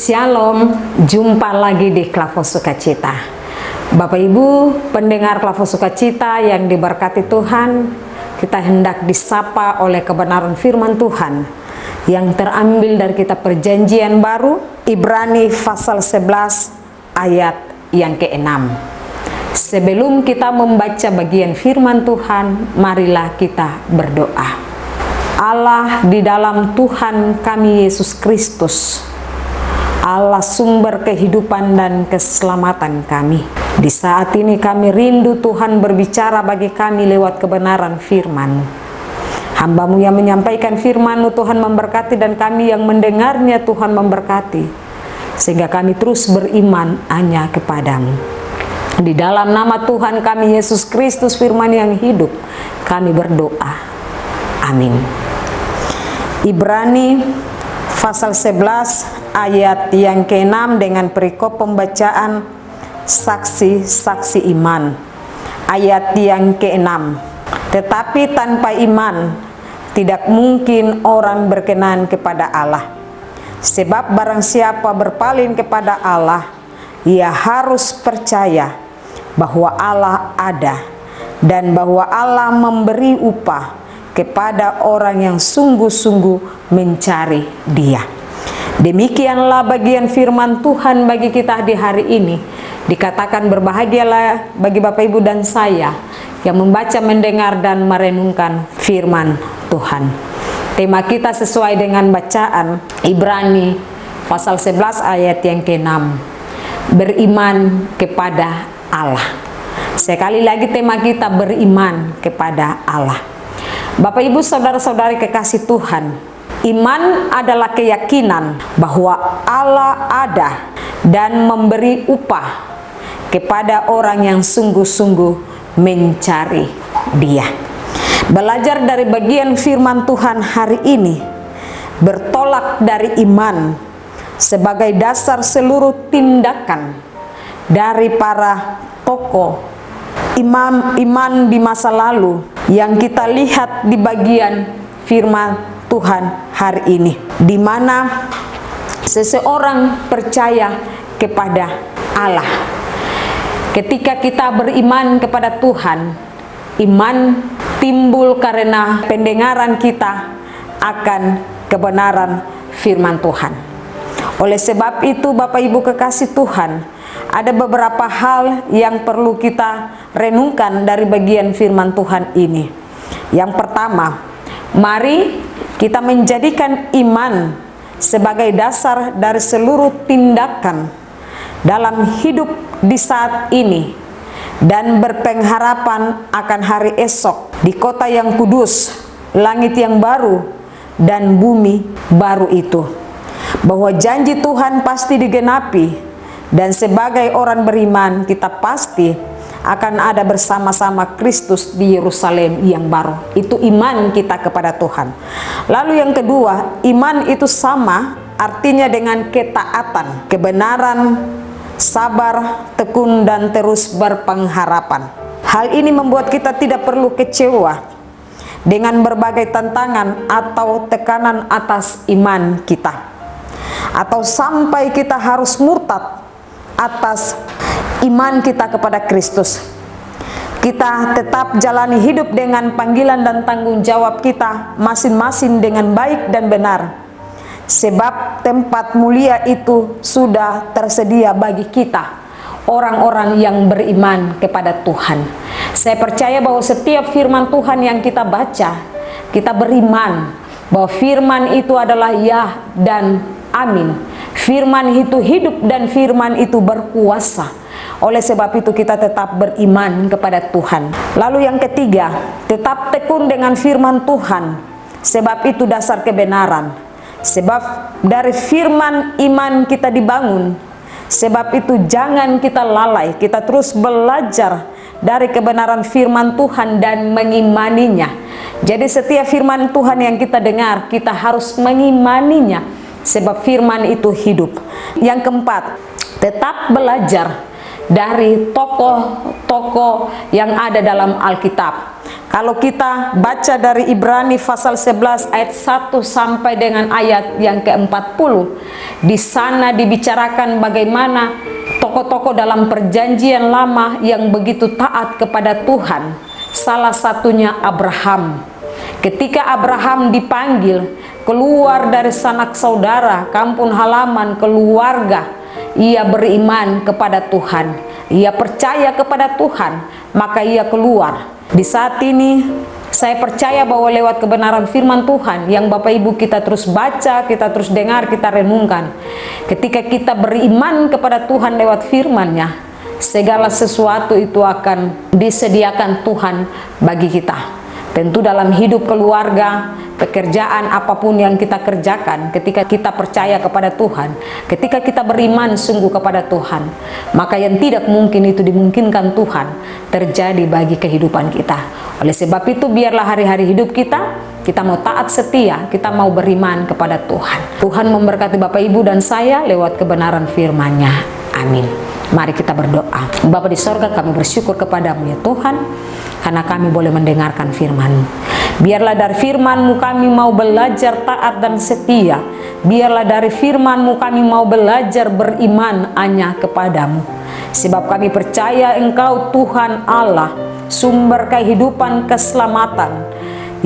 Shalom, jumpa lagi di Klavo Sukacita. Bapak Ibu pendengar Klavo Sukacita yang diberkati Tuhan, kita hendak disapa oleh kebenaran firman Tuhan yang terambil dari kitab Perjanjian Baru, Ibrani pasal 11 ayat yang ke-6. Sebelum kita membaca bagian firman Tuhan, marilah kita berdoa. Allah di dalam Tuhan kami Yesus Kristus, Allah sumber kehidupan dan keselamatan kami. Di saat ini kami rindu Tuhan berbicara bagi kami lewat kebenaran firman-Mu. Hamba-Mu yang menyampaikan firman-Mu Tuhan memberkati, dan kami yang mendengarnya Tuhan memberkati, sehingga kami terus beriman hanya kepadamu. Di dalam nama Tuhan kami Yesus Kristus firman yang hidup, kami berdoa. Amin. Ibrani pasal 11 ayat yang ke-6 dengan perikop pembacaan saksi-saksi iman. Ayat yang ke-6. Tetapi tanpa iman tidak mungkin orang berkenan kepada Allah. Sebab barang siapa berpaling kepada Allah, ia harus percaya bahwa Allah ada, dan bahwa Allah memberi upah kepada orang yang sungguh-sungguh mencari Dia. Demikianlah bagian firman Tuhan bagi kita di hari ini. Dikatakan berbahagialah bagi Bapak Ibu dan saya yang membaca, mendengar, dan merenungkan firman Tuhan. Tema kita sesuai dengan bacaan Ibrani pasal 11 ayat yang ke-6. Beriman kepada Allah. Sekali lagi tema kita beriman kepada Allah. Bapak Ibu saudara-saudari kekasih Tuhan, iman adalah keyakinan bahwa Allah ada dan memberi upah kepada orang yang sungguh-sungguh mencari Dia. Belajar dari bagian firman Tuhan hari ini, bertolak dari iman sebagai dasar seluruh tindakan dari para tokoh iman di masa lalu yang kita lihat di bagian firman Tuhan hari ini, di mana seseorang percaya kepada Allah. Ketika kita beriman kepada Tuhan, iman timbul karena pendengaran kita akan kebenaran firman Tuhan. Oleh sebab itu Bapak Ibu kekasih Tuhan, ada beberapa hal yang perlu kita renungkan dari bagian firman Tuhan ini. Yang pertama, mari kita menjadikan iman sebagai dasar dari seluruh tindakan dalam hidup di saat ini, dan berpengharapan akan hari esok di kota yang kudus, langit yang baru, dan bumi baru itu. Bahwa janji Tuhan pasti digenapi, dan sebagai orang beriman kita pasti akan ada bersama-sama Kristus di Yerusalem yang baru. Itu iman kita kepada Tuhan. Lalu yang kedua, iman itu sama artinya dengan ketaatan, kebenaran, sabar, tekun, dan terus berpengharapan. Hal ini membuat kita tidak perlu kecewa dengan berbagai tantangan atau tekanan atas iman kita, atau sampai kita harus murtad atas iman kita kepada Kristus. Kita tetap jalani hidup dengan panggilan dan tanggung jawab kita masing-masing dengan baik dan benar, sebab tempat mulia itu sudah tersedia bagi kita, orang-orang yang beriman kepada Tuhan. Saya percaya bahwa setiap firman Tuhan yang kita baca, kita beriman bahwa firman itu adalah ya dan amin. Firman itu hidup dan firman itu berkuasa. Oleh sebab itu kita tetap beriman kepada Tuhan. Lalu yang ketiga, tetap tekun dengan firman Tuhan, sebab itu dasar kebenaran. Sebab dari firman iman kita dibangun. Sebab itu jangan kita lalai, kita terus belajar dari kebenaran firman Tuhan dan mengimaninya. Jadi setiap firman Tuhan yang kita dengar, kita harus mengimaninya, sebab firman itu hidup. Yang keempat, tetap belajar dari tokoh-tokoh yang ada dalam Alkitab. Kalau kita baca dari Ibrani pasal 11 ayat 1 sampai dengan ayat yang ke-40, di sana dibicarakan bagaimana tokoh-tokoh dalam perjanjian lama yang begitu taat kepada Tuhan. Salah satunya Abraham. Ketika Abraham dipanggil keluar dari sanak saudara, kampung halaman, keluarga, ia beriman kepada Tuhan, ia percaya kepada Tuhan, maka ia keluar. Di saat ini saya percaya bahwa lewat kebenaran firman Tuhan yang Bapak Ibu kita terus baca, kita terus dengar, kita renungkan, ketika kita beriman kepada Tuhan lewat firman-Nya, segala sesuatu itu akan disediakan Tuhan bagi kita. Tentu dalam hidup keluarga, pekerjaan, apapun yang kita kerjakan, ketika kita percaya kepada Tuhan, ketika kita beriman sungguh kepada Tuhan, maka yang tidak mungkin itu dimungkinkan Tuhan terjadi bagi kehidupan kita. Oleh sebab itu, biarlah hari-hari hidup kita mau taat setia, kita mau beriman kepada Tuhan. Tuhan memberkati Bapak Ibu dan saya lewat kebenaran firman-Nya. Amin. Mari kita berdoa. Bapa di sorga, kami bersyukur kepadamu ya Tuhan, karena kami boleh mendengarkan firman-Mu. Biarlah dari firman-Mu kami mau belajar taat dan setia. Biarlah dari firman-Mu kami mau belajar beriman hanya kepadamu. Sebab kami percaya Engkau Tuhan Allah, sumber kehidupan keselamatan,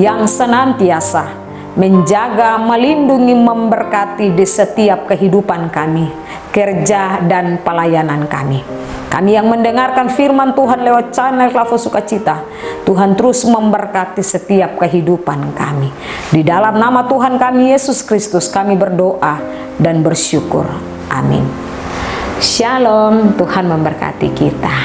yang senantiasa menjaga, melindungi, memberkati di setiap kehidupan kami, kerja dan pelayanan kami. Kami yang mendengarkan firman Tuhan lewat channel Klavo Sukacita, Tuhan terus memberkati setiap kehidupan kami. Di dalam nama Tuhan kami Yesus Kristus kami berdoa dan bersyukur. Amin. Shalom, Tuhan memberkati kita.